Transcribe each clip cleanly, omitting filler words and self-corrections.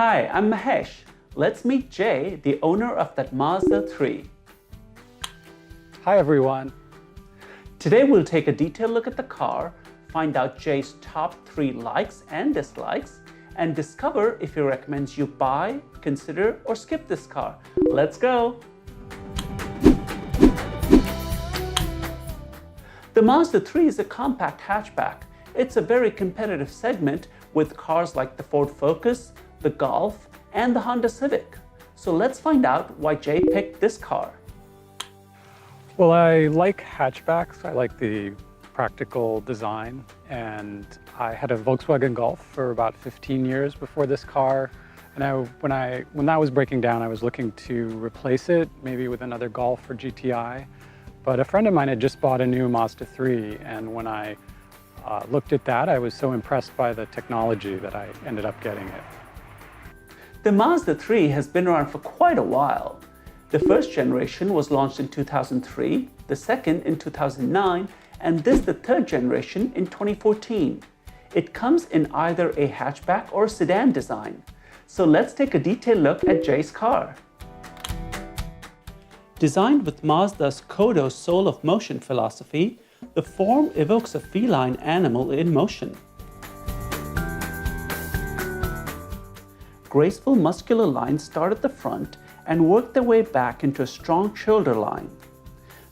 Hi, I'm Mahesh. Let's meet Jay, the owner of that Mazda 3. Hi everyone. Today we'll take a detailed look at the car, find out Jay's top 3 likes and dislikes, and discover if he recommends you buy, consider, or skip this car. Let's go! The Mazda 3 is a compact hatchback. It's a very competitive segment with cars like the Ford Focus, the Golf, and the Honda Civic. So let's find out why Jay picked this car. Well, I like hatchbacks. I like the practical design, and I had a Volkswagen Golf for about 15 years before this car. And when that was breaking down, I was looking to replace it, maybe with another Golf or GTI. But a friend of mine had just bought a new Mazda 3, and when I looked at that, I was so impressed by the technology that I ended up getting it. The Mazda 3 has been around for quite a while. The first generation was launched in 2003, the second in 2009, and this the third generation in 2014. It comes in either a hatchback or a sedan design. So let's take a detailed look at Jay's car. Designed with Mazda's Kodo soul of motion philosophy, the form evokes a feline animal in motion. Graceful muscular lines start at the front and work their way back into a strong shoulder line.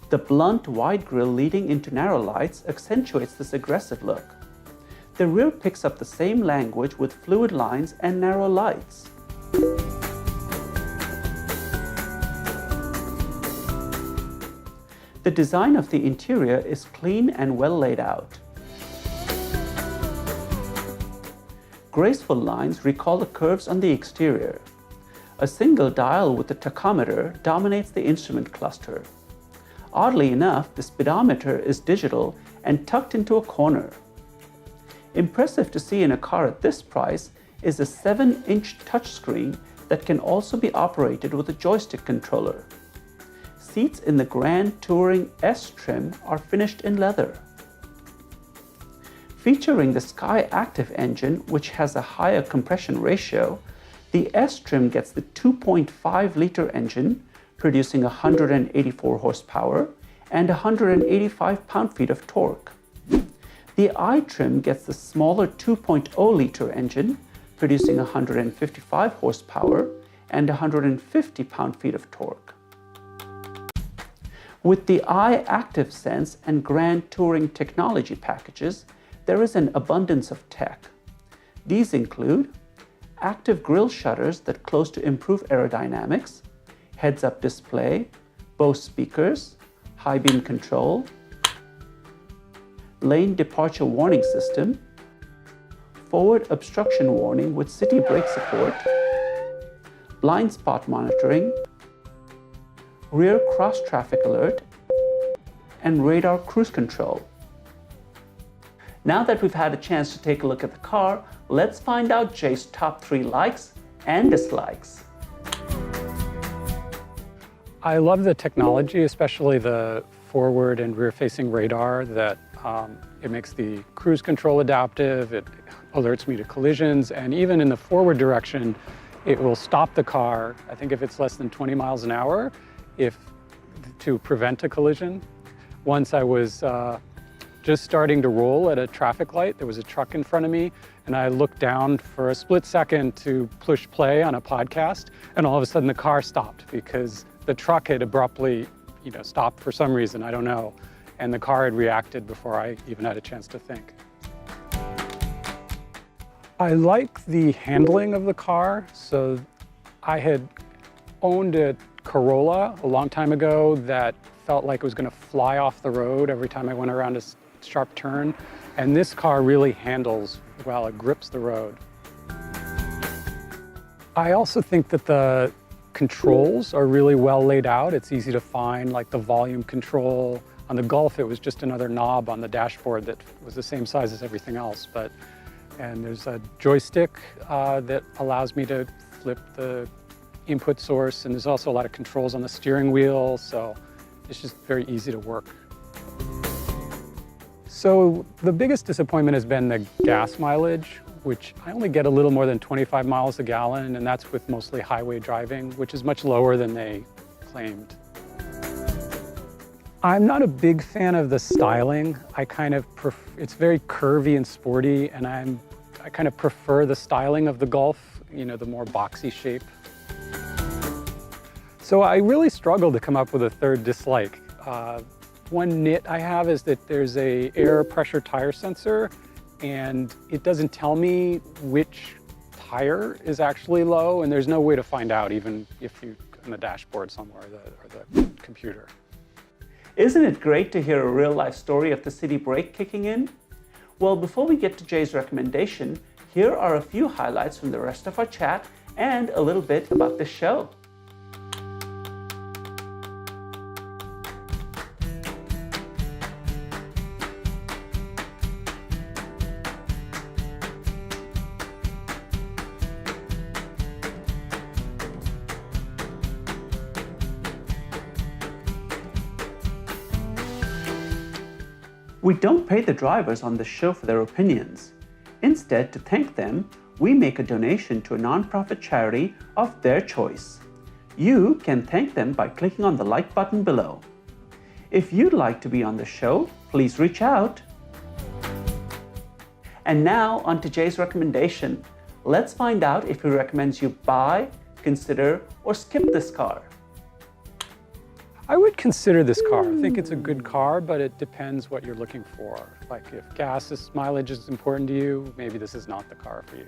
The blunt, wide grille leading into narrow lights accentuates this aggressive look. The rear picks up the same language with fluid lines and narrow lights. The design of the interior is clean and well laid out. Graceful lines recall the curves on the exterior. A single dial with a tachometer dominates the instrument cluster. Oddly enough, the speedometer is digital and tucked into a corner. Impressive to see in a car at this price is a 7-inch touchscreen that can also be operated with a joystick controller. Seats in the Grand Touring S trim are finished in leather. Featuring the Sky Active engine, which has a higher compression ratio, the S trim gets the 2.5-liter engine, producing 184 horsepower and 185 pound-feet of torque. The I trim gets the smaller 2.0-liter engine, producing 155 horsepower and 150 pound-feet of torque. With the I Active Sense and Grand Touring technology packages, there is an abundance of tech. These include active grille shutters that close to improve aerodynamics, heads-up display, Bose speakers, high beam control, lane departure warning system, forward obstruction warning with city brake support, blind spot monitoring, rear cross traffic alert, and radar cruise control. Now that we've had a chance to take a look at the car, let's find out Jay's top 3 likes and dislikes. I love the technology, especially the forward and rear-facing radar that it makes the cruise control adaptive, it alerts me to collisions, and even in the forward direction, it will stop the car, I think if it's less than 20 miles an hour, to prevent a collision. Once I was just starting to roll at a traffic light. There was a truck in front of me, and I looked down for a split second to push play on a podcast, and all of a sudden the car stopped because the truck had abruptly, stopped for some reason, I don't know, and the car had reacted before I even had a chance to think. I like the handling of the car. So I had owned a Corolla a long time ago that felt like it was going to fly off the road every time I went around a sharp turn, and this car really handles well, it grips the road. I also think that the controls are really well laid out. It's easy to find, like the volume control. On the Golf, it was just another knob on the dashboard that was the same size as everything else, and there's a joystick that allows me to flip the input source, and there's also a lot of controls on the steering wheel, so it's just very easy to work. So the biggest disappointment has been the gas mileage. which I only get a little more than 25 miles a gallon, and that's with mostly highway driving, which is much lower than they claimed. I'm not a big fan of the styling. It's very curvy and sporty, and I kind of prefer the styling of the Golf, you know, the more boxy shape. So I really struggled to come up with a third dislike. One nit I have is that there's a air pressure tire sensor, and it doesn't tell me which tire is actually low, and there's no way to find out, even if you on the dashboard somewhere or the computer. Isn't it great to hear a real-life story of the city brake kicking in? Well, before we get to Jay's recommendation, here are a few highlights from the rest of our chat and a little bit about the show. We don't pay the drivers on the show for their opinions. Instead, to thank them, we make a donation to a nonprofit charity of their choice. You can thank them by clicking on the like button below. If you'd like to be on the show, please reach out. And now on to Jay's recommendation. Let's find out if he recommends you buy, consider, or skip this car. I would consider this car. I think it's a good car, but it depends what you're looking for. Like if mileage is important to you, maybe this is not the car for you.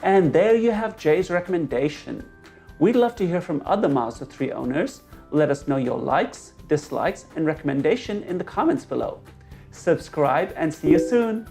And there you have Jay's recommendation. We'd love to hear from other Mazda 3 owners. Let us know your likes, dislikes, and recommendation in the comments below. Subscribe and see you soon.